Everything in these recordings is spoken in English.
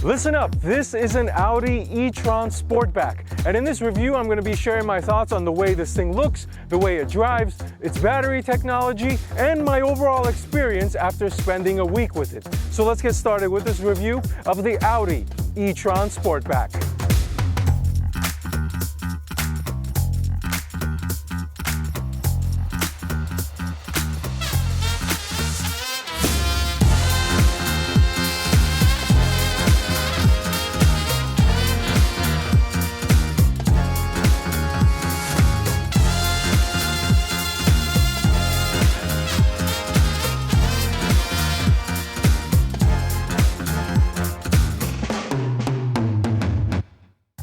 Listen up, this is an Audi e-tron Sportback, and in this review I'm going to be sharing my thoughts on the way this thing looks, the way it drives, its battery technology, and my overall experience after spending a week with it. So let's get started with this review of the Audi e-tron Sportback.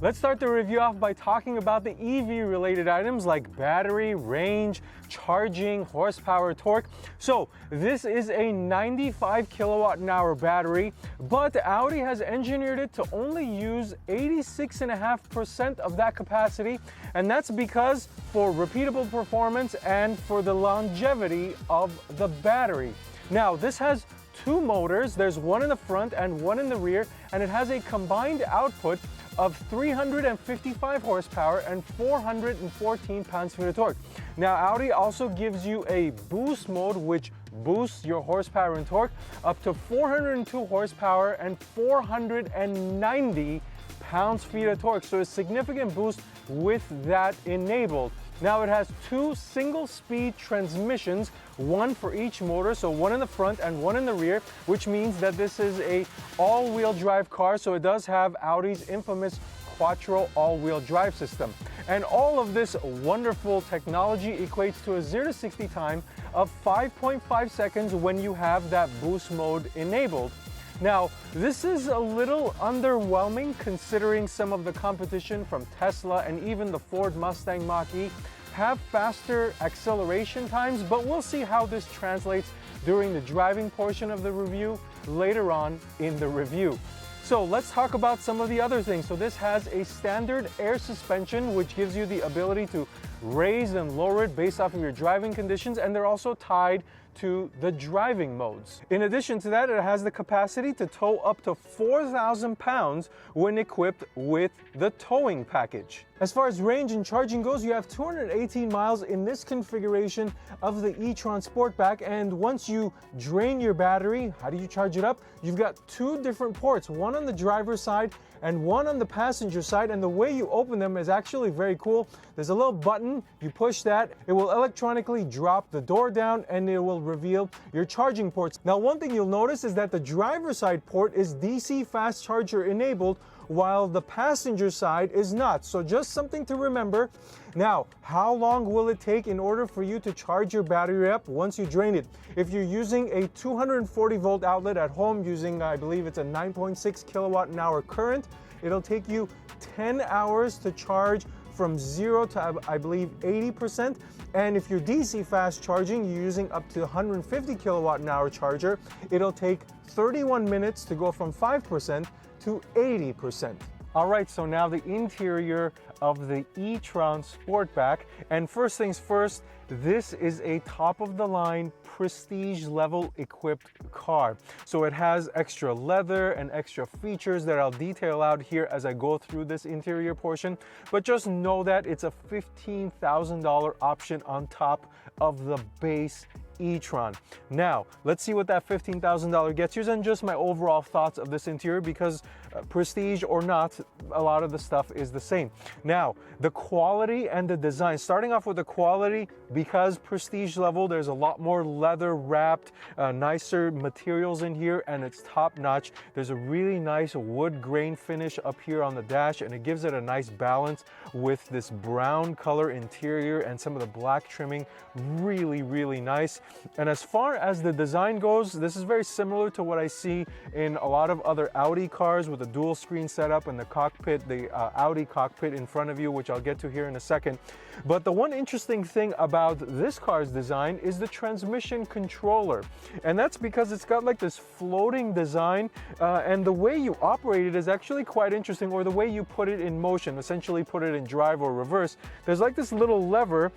Let's start the review off by talking about the EV related items like battery, range, charging, horsepower, torque. So this is a 95 kilowatt an hour battery, but Audi has engineered it to only use 86.5% of that capacity, and that's because for repeatable performance and for the longevity of the battery. Now this has two motors, there's one in the front and one in the rear, and it has a combined output of 355 horsepower and 414 pounds-feet of torque. Now Audi also gives you a boost mode which boosts your horsepower and torque up to 402 horsepower and 490 pounds-feet of torque, so a significant boost with that enabled. Now it has two single-speed transmissions, one for each motor, so one in the front and one in the rear, which means that this is a all-wheel drive car, so it does have Audi's infamous Quattro all-wheel drive system. And all of this wonderful technology equates to a 0 to 60 time of 5.5 seconds when you have that boost mode enabled. Now, this is a little underwhelming considering some of the competition from Tesla and even the Ford Mustang Mach-E have faster acceleration times, but we'll see how this translates during the driving portion of the review later on in the review. So let's talk about some of the other things. So this has a standard air suspension, which gives you the ability to raise and lower it based off of your driving conditions, and they're also tied to the driving modes. In addition to that, it has the capacity to tow up to 4,000 pounds when equipped with the towing package. As far as range and charging goes, you have 218 miles in this configuration of the e-tron Sportback, and once you drain your battery, how do you charge it up? You've got two different ports, one on the driver's side and one on the passenger side, and the way you open them is actually very cool. There's a little button, you push that, it will electronically drop the door down and it will reveal your charging ports. Now one thing you'll notice is that the driver's side port is DC fast charger enabled, while the passenger side is not. So just something to remember. Now, how long will it take in order for you to charge your battery up once you drain it? If you're using a 240 volt outlet at home using, I believe it's a 9.6 kilowatt an hour current, it'll take you 10 hours to charge from 0 to, I believe, 80%. And if you're DC fast charging, you're using up to 150 kilowatt an hour charger, it'll take 31 minutes to go from 5% to 80%. All right, so now the interior of the e-tron Sportback. And first things first, this is a top-of-the-line prestige level equipped car. So it has extra leather and extra features that I'll detail out here as I go through this interior portion. But just know that it's a $15,000 option on top of the base e-tron. Now, let's see what that $15,000 gets you, and just my overall thoughts of this interior, because prestige or not, a lot of the stuff is the same. Now, the quality and the design. Starting off with the quality, because prestige level, there's a lot more leather wrapped, nicer materials in here, and it's top notch. There's a really nice wood grain finish up here on the dash, and it gives it a nice balance with this brown color interior and some of the black trimming. Really, really nice. And as far as the design goes, this is very similar to what I see in a lot of other Audi cars with a dual screen setup and the cockpit, the Audi cockpit in front of you, which I'll get to here in a second. But the one interesting thing about this car's design is the transmission controller. And that's because it's got like this floating design, and the way you operate it is actually quite interesting, or the way you put it in motion, essentially put it in drive or reverse. There's like this little lever.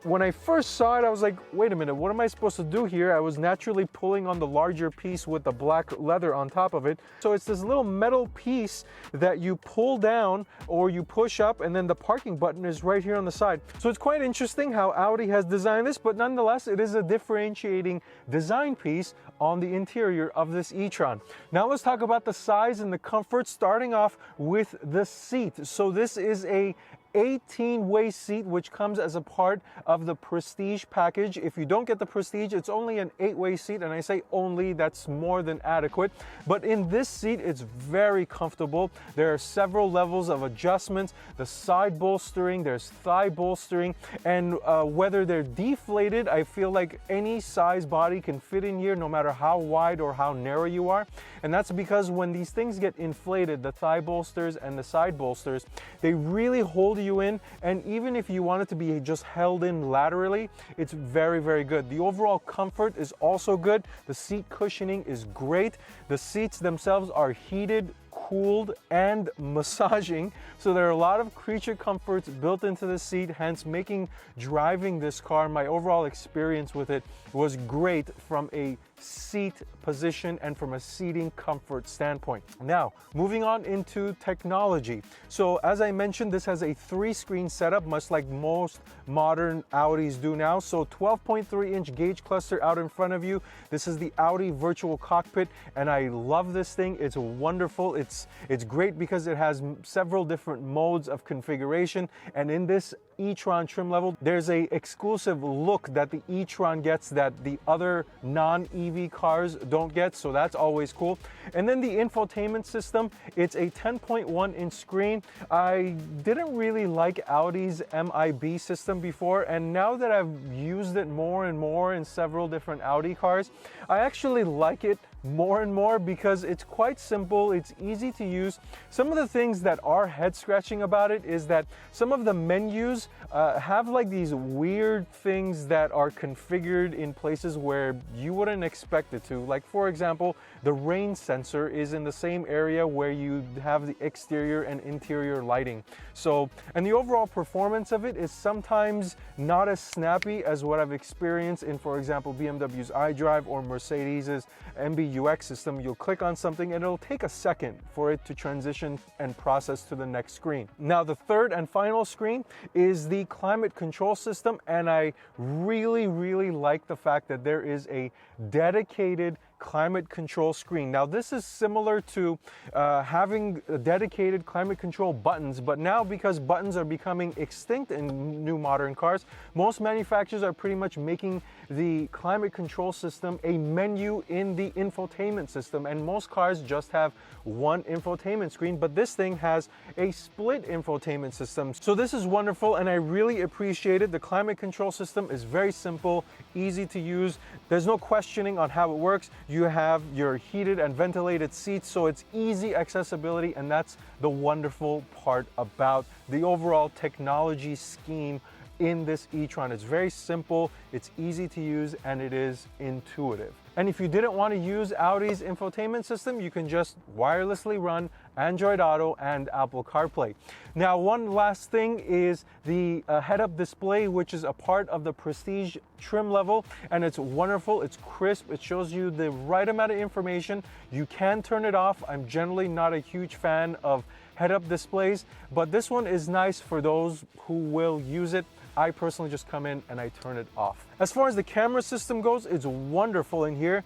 When I first saw it, I was like, wait a minute, what am I supposed to do here, I was naturally pulling on the larger piece with the black leather on top of it. So it's this little metal piece that you pull down or you push up, and then the parking button is right here on the side. So it's quite interesting how Audi has designed this, but nonetheless, it is a differentiating design piece on the interior of this e-tron. Now let's talk about the size and the comfort, starting off with the seat. So this is a 18-way seat, which comes as a part of the Prestige package. If you don't get the Prestige, it's only an 8-way seat, and I say only, that's more than adequate. But in this seat, it's very comfortable. There are several levels of adjustments. The side bolstering, there's thigh bolstering, and whether they're deflated, I feel like any size body can fit in here, no matter how wide or how narrow you are. And that's because when these things get inflated, the thigh bolsters and the side bolsters, they really hold you in, and even if you want it to be just held in laterally, it's very, very good. The overall comfort is also good. The seat cushioning is great. The seats themselves are heated, cooled, and massaging, so there are a lot of creature comforts built into the seat, hence making driving this car, my overall experience with it was great from a seat position and from a seating comfort standpoint. Now, moving on into technology. So as I mentioned, this has a 3-screen setup, much like most modern Audis do now. So 12.3-inch gauge cluster out in front of you. This is the Audi virtual cockpit, and I love this thing. It's wonderful. It's great because it has several different modes of configuration, and in this e-tron trim level, there's a exclusive look that the e-tron gets that the other non-EV cars don't get, so that's always cool. And then the infotainment system, it's a 10.1-inch screen. I didn't really like Audi's MIB system before, and now that I've used it more and more in several different Audi cars, I actually like it more and more because it's quite simple, it's easy to use. Some of the things that are head scratching about it is that some of the menus have like these weird things that are configured in places where you wouldn't expect it to. Like, for example, the rain sensor is in the same area where you have the exterior and interior lighting. So, and the overall performance of it is sometimes not as snappy as what I've experienced in, for example, BMW's iDrive or Mercedes's MBUX system. You'll click on something and it'll take a second for it to transition and process to the next screen. Now, the third and final screen is the climate control system, and I really, really like the fact that there is a dedicated climate control screen. Now, this is similar to having dedicated climate control buttons, but now because buttons are becoming extinct in new modern cars, most manufacturers are pretty much making the climate control system a menu in the infotainment system, and most cars just have one infotainment screen, but this thing has a split infotainment system. So this is wonderful, and I really appreciate it. The climate control system is very simple, easy to use. There's no questioning on how it works. You have your heated and ventilated seats, so it's easy accessibility, and that's the wonderful part about the overall technology scheme in this e-tron. It's very simple, it's easy to use, and it is intuitive. And if you didn't want to use Audi's infotainment system, you can just wirelessly run Android Auto and Apple CarPlay. Now, one last thing is the head-up display, which is a part of the Prestige trim level, and it's wonderful, it's crisp, it shows you the right amount of information. You can turn it off. I'm generally not a huge fan of head-up displays, but this one is nice for those who will use it. I personally just come in and I turn it off. As far as the camera system goes, it's wonderful in here.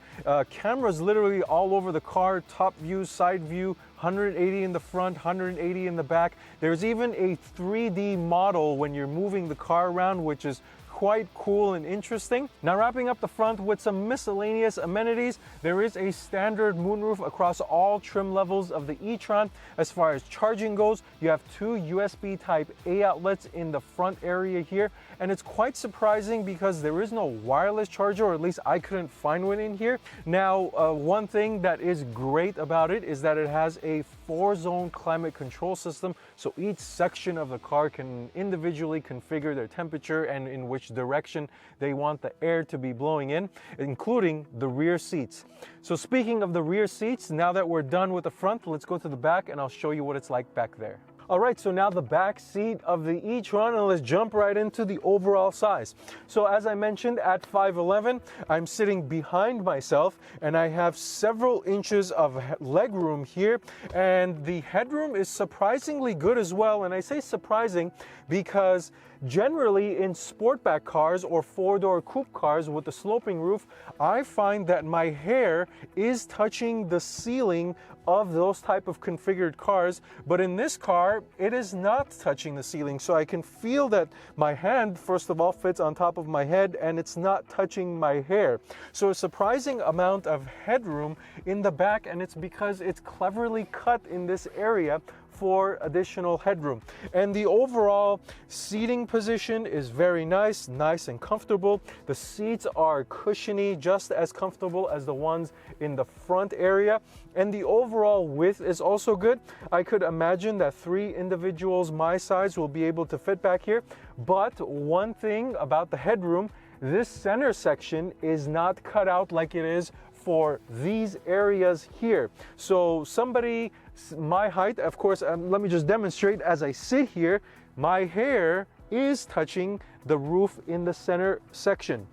Cameras literally all over the car, top view, side view, 180 in the front, 180 in the back. There's even a 3D model when you're moving the car around, which is quite cool and interesting. Now, wrapping up the front with some miscellaneous amenities, there is a standard moonroof across all trim levels of the e-tron. As far as charging goes, you have 2 USB type A outlets in the front area here, and it's quite surprising because there is no wireless charger, or at least I couldn't find one in here. Now, one thing that is great about it is that it has a 4-zone climate control system, so each section of the car can individually configure their temperature and in which direction they want the air to be blowing in, including the rear seats. So speaking of the rear seats, now that we're done with the front, let's go to the back and I'll show you what it's like back there. All right, so now the back seat of the e-tron, and let's jump right into the overall size. So as I mentioned, at 5'11", I'm sitting behind myself, and I have several inches of leg room here, and the headroom is surprisingly good as well. And I say surprising because generally in sportback cars or four-door coupe cars with the sloping roof, I find that my hair is touching the ceiling of those type of configured cars, but in this car it is not touching the ceiling, so I can feel that my hand first of all fits on top of my head and it's not touching my hair. So a surprising amount of headroom in the back, and it's because it's cleverly cut in this area for additional headroom. And the overall seating position is very nice and comfortable. The seats are cushiony, just as comfortable as the ones in the front area. And the overall width is also good. I could imagine that 3 individuals my size will be able to fit back here. But one thing about the headroom, this center section is not cut out like it is for these areas here. So somebody my height, of course, let me just demonstrate. As I sit here, my hair is touching the roof in the center section.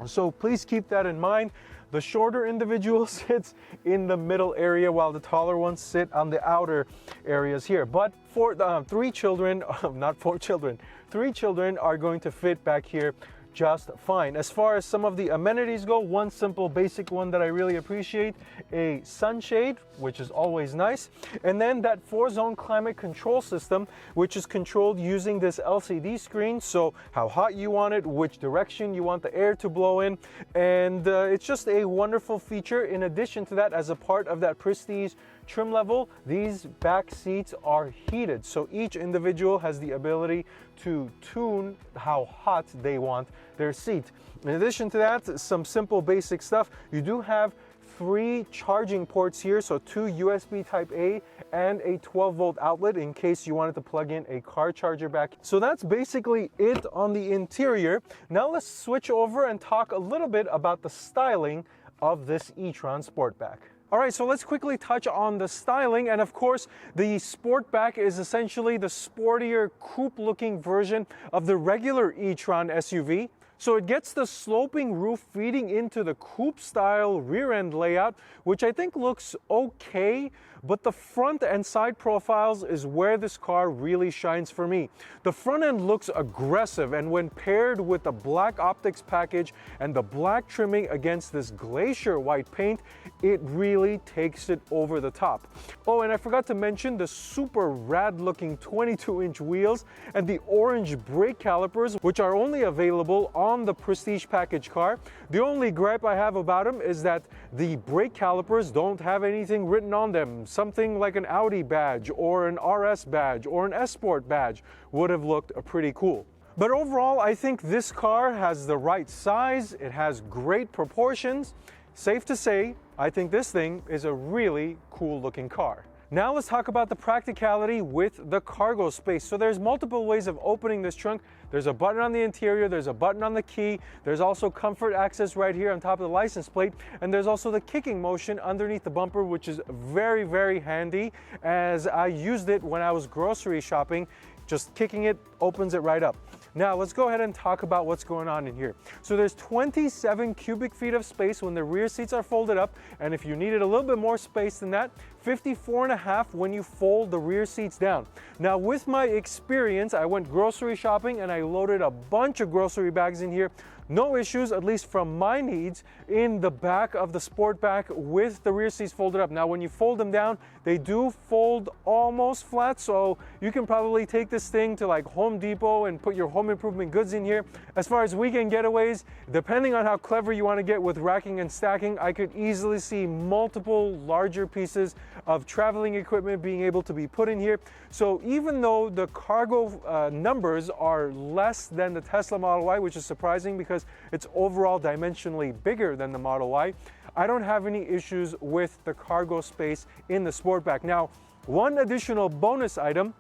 So please keep that in mind. The shorter individual sits in the middle area while the taller ones sit on the outer areas here. But for 3 children, not 4 children, 3 children are going to fit back here just fine. As far as some of the amenities go, one simple basic one that I really appreciate, a sunshade, which is always nice, and then that 4-zone climate control system, which is controlled using this LCD screen, so how hot you want it, which direction you want the air to blow in, and it's just a wonderful feature. In addition to that, as a part of that prestige trim level, these back seats are heated, so each individual has the ability to tune how hot they want their seat. In addition to that, some simple basic stuff. You do have 3 charging ports here, so 2 USB type A and a 12-volt outlet in case you wanted to plug in a car charger back. So that's basically it on the interior. Now let's switch over and talk a little bit about the styling of this e-tron Sportback. All right, so let's quickly touch on the styling. And of course, the Sportback is essentially the sportier coupe-looking version of the regular e-tron SUV. So it gets the sloping roof feeding into the coupe-style rear-end layout, which I think looks okay, but the front and side profiles is where this car really shines for me. The front end looks aggressive, and when paired with the black optics package and the black trimming against this glacier white paint, it really takes it over the top. Oh, and I forgot to mention the super rad looking 22-inch wheels and the orange brake calipers, which are only available on the Prestige package car. The only gripe I have about them is that the brake calipers don't have anything written on them. Something like an Audi badge or an RS badge or an S-Sport badge would have looked pretty cool. But overall, I think this car has the right size, it has great proportions. Safe to say, I think this thing is a really cool looking car. Now let's talk about the practicality with the cargo space. So there's multiple ways of opening this trunk. There's a button on the interior, there's a button on the key, there's also comfort access right here on top of the license plate, and there's also the kicking motion underneath the bumper, which is very, very handy, as I used it when I was grocery shopping. Just kicking it opens it right up. Now let's go ahead and talk about what's going on in here. So there's 27 cubic feet of space when the rear seats are folded up, and if you needed a little bit more space than that, 54.5 when you fold the rear seats down. Now with my experience, I went grocery shopping and I loaded a bunch of grocery bags in here. No issues, at least from my needs, in the back of the Sportback with the rear seats folded up. Now when you fold them down, they do fold almost flat, so you can probably take this thing to like Home Depot and put your home improvement goods in here. As far as weekend getaways, depending on how clever you want to get with racking and stacking, I could easily see multiple larger pieces of traveling equipment being able to be put in here. So even though the cargo numbers are less than the Tesla Model Y, which is surprising because it's overall dimensionally bigger than the Model Y, I don't have any issues with the cargo space in the Sportback. Now, one additional bonus item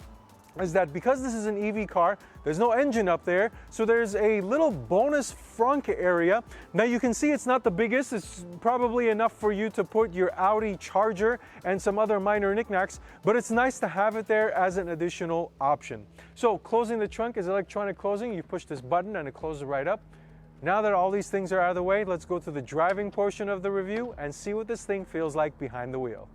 is that because this is an EV car, there's no engine up there, so there's a little bonus frunk area. Now you can see it's not the biggest, it's probably enough for you to put your Audi charger and some other minor knickknacks, but it's nice to have it there as an additional option. So closing the trunk is electronic closing. You push this button and it closes right up. Now that all these things are out of the way, let's go to the driving portion of the review and see what this thing feels like behind the wheel.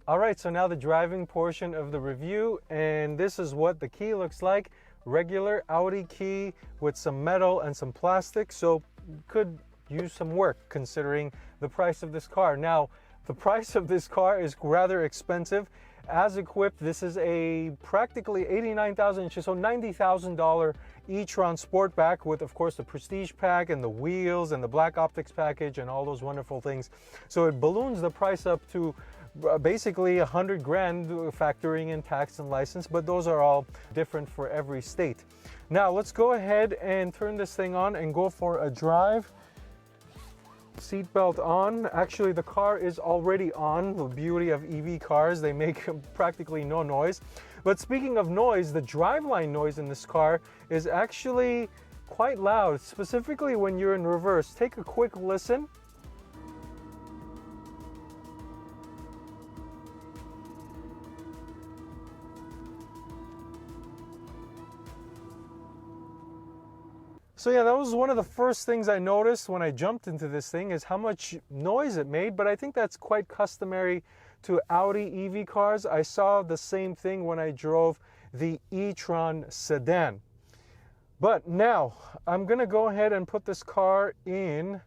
All right, so now the driving portion of the review, and this is what the key looks like. Regular Audi key with some metal and some plastic, so could use some work considering the price of this car. Now, the price of this car is rather expensive. As equipped, this is a practically 89,000 inches, so $90,000 e-tron Sportback with, of course, the Prestige pack and the wheels and the black optics package and all those wonderful things. So it balloons the price up to basically 100 grand, factoring in tax and license, but those are all different for every state. Now let's go ahead and turn this thing on and go for a drive. Seatbelt on. Actually, the car is already on. The beauty of EV cars, they make practically no noise. But speaking of noise, the driveline noise in this car is actually quite loud, specifically when you're in reverse. Take a quick listen. So yeah, that was one of the first things I noticed when I jumped into this thing, is how much noise it made, but I think that's quite customary to Audi EV cars. I saw the same thing when I drove the e-tron sedan. But now, I'm gonna go ahead and put this car in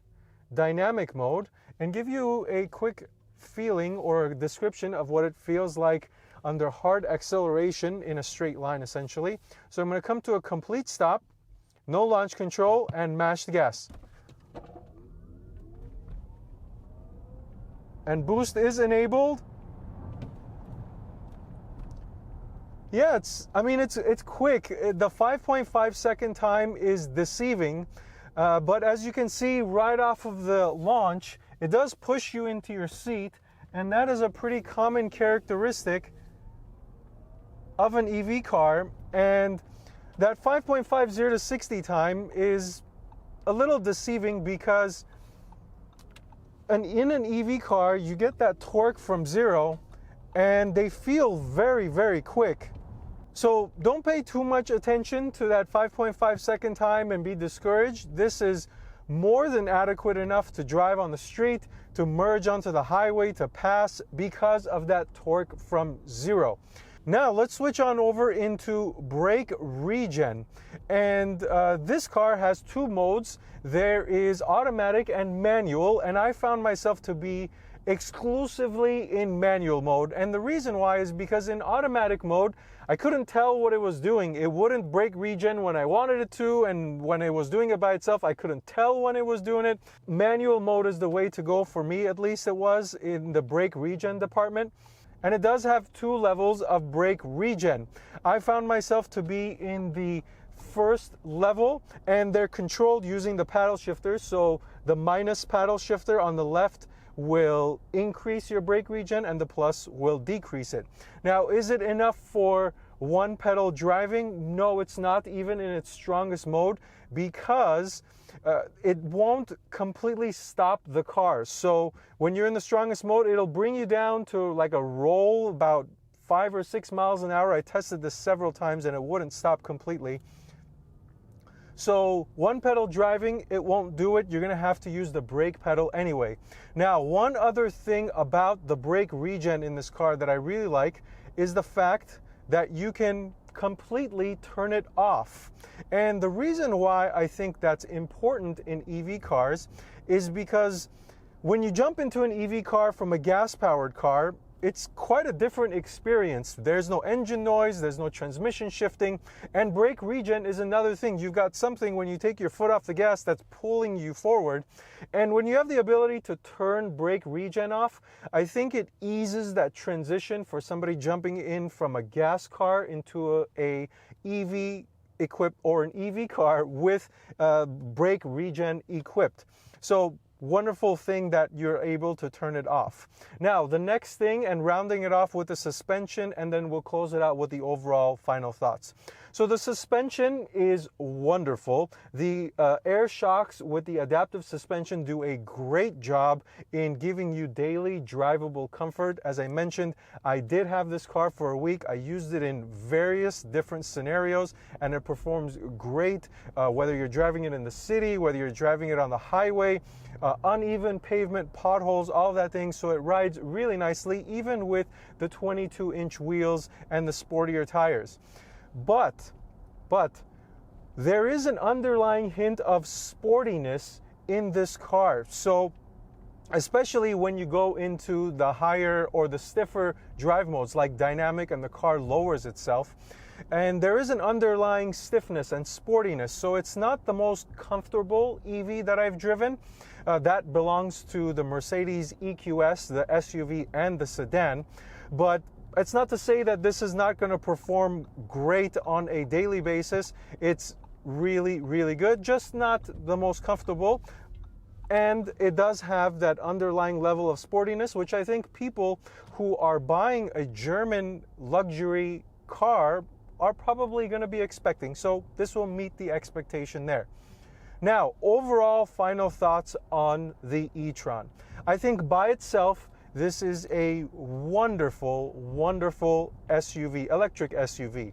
dynamic mode and give you a quick feeling or a description of what it feels like under hard acceleration in a straight line, essentially. So I'm gonna come to a complete stop, no launch control, and mash the gas. And boost is enabled. Yeah, it's quick. The 5.5 second time is deceiving, but as you can see right off of the launch, it does push you into your seat, and that is a pretty common characteristic of an EV car. And that 5.50 to 60 time is a little deceiving because in an EV car, you get that torque from zero and they feel very, very quick. So don't pay too much attention to that 5.5 second time and be discouraged. This is more than adequate enough to drive on the street, to merge onto the highway, to pass because of that torque from zero. Now let's switch on over into brake regen, and this car has two modes. There is automatic and manual, and I found myself to be exclusively in manual mode, and the reason why is because in automatic mode I couldn't tell what it was doing. It wouldn't brake regen when I wanted it to, and when it was doing it by itself I couldn't tell when it was doing it. Manual mode is the way to go, for me at least it was, in the brake regen department. And it does have two levels of brake regen. I found myself to be in the first level, and they're controlled using the paddle shifters. So the minus paddle shifter on the left will increase your brake regen and the plus will decrease it. Now, is it enough for one pedal driving? No, it's not, even in its strongest mode, because it won't completely stop the car. So when you're in the strongest mode, it'll bring you down to like a roll about 5 or 6 miles an hour. I tested this several times and it wouldn't stop completely. So one pedal driving, it won't do it. You're gonna have to use the brake pedal anyway. Now, one other thing about the brake regen in this car that I really like is the fact that you can completely turn it off. And the reason why I think that's important in EV cars is because when you jump into an EV car from a gas-powered car, it's quite a different experience. There's no engine noise, there's no transmission shifting, and brake regen is another thing. You've got something when you take your foot off the gas that's pulling you forward. And when you have the ability to turn brake regen off, I think it eases that transition for somebody jumping in from a gas car into a EV equipped or an EV car with brake regen equipped. So wonderful thing that you're able to turn it off. Now, the next thing, and rounding it off with the suspension, and then we'll close it out with the overall final thoughts. So the suspension is wonderful. The air shocks with the adaptive suspension do a great job in giving you daily drivable comfort. As I mentioned, I did have this car for a week. I used it in various different scenarios, and it performs great, whether you're driving it in the city, whether you're driving it on the highway, uneven pavement, potholes, all that thing. So it rides really nicely, even with the 22-inch wheels and the sportier tires. But there is an underlying hint of sportiness in this car. So especially when you go into the higher or the stiffer drive modes like dynamic, and the car lowers itself, and there is an underlying stiffness and sportiness. So it's not the most comfortable EV that I've driven. That belongs to the Mercedes EQS, the SUV, and the sedan. But it's not to say that this is not going to perform great on a daily basis. It's really, really good, just not the most comfortable. And it does have that underlying level of sportiness, which I think people who are buying a German luxury car are probably going to be expecting. So this will meet the expectation there. Now, overall final thoughts on the e-tron. I think by itself, this is a wonderful, wonderful SUV, electric SUV.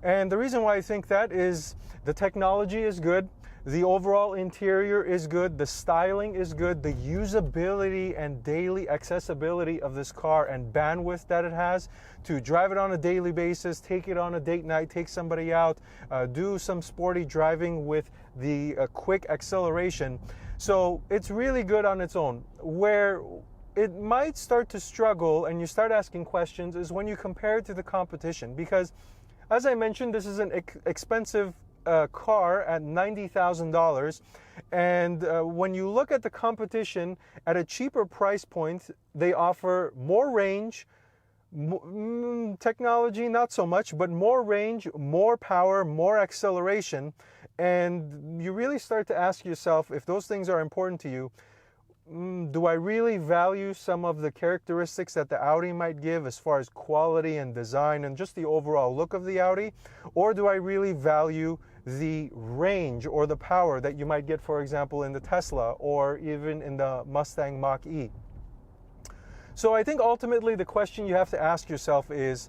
And the reason why I think that is the technology is good, the overall interior is good, the styling is good, the usability and daily accessibility of this car and bandwidth that it has to drive it on a daily basis, take it on a date night, take somebody out, do some sporty driving with the quick acceleration. So it's really good on its own. Where it might start to struggle and you start asking questions is when you compare it to the competition, because as I mentioned, this is an expensive car at $90,000, and when you look at the competition at a cheaper price point, they offer more range, technology not so much, but more range, more power, more acceleration. And you really start to ask yourself, if those things are important to you, do I really value some of the characteristics that the Audi might give as far as quality and design and just the overall look of the Audi? Or do I really value the range or the power that you might get, for example, in the Tesla or even in the Mustang Mach-E? So I think ultimately the question you have to ask yourself is,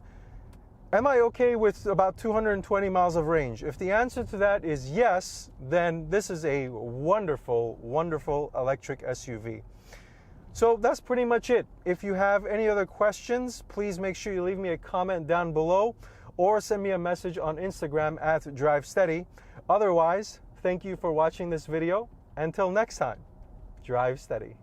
am I okay with about 220 miles of range? If the answer to that is yes, then this is a wonderful, wonderful electric SUV. So that's pretty much it. If you have any other questions, please make sure you leave me a comment down below or send me a message on Instagram at DriveSteady. Otherwise, thank you for watching this video. Until next time, drive steady.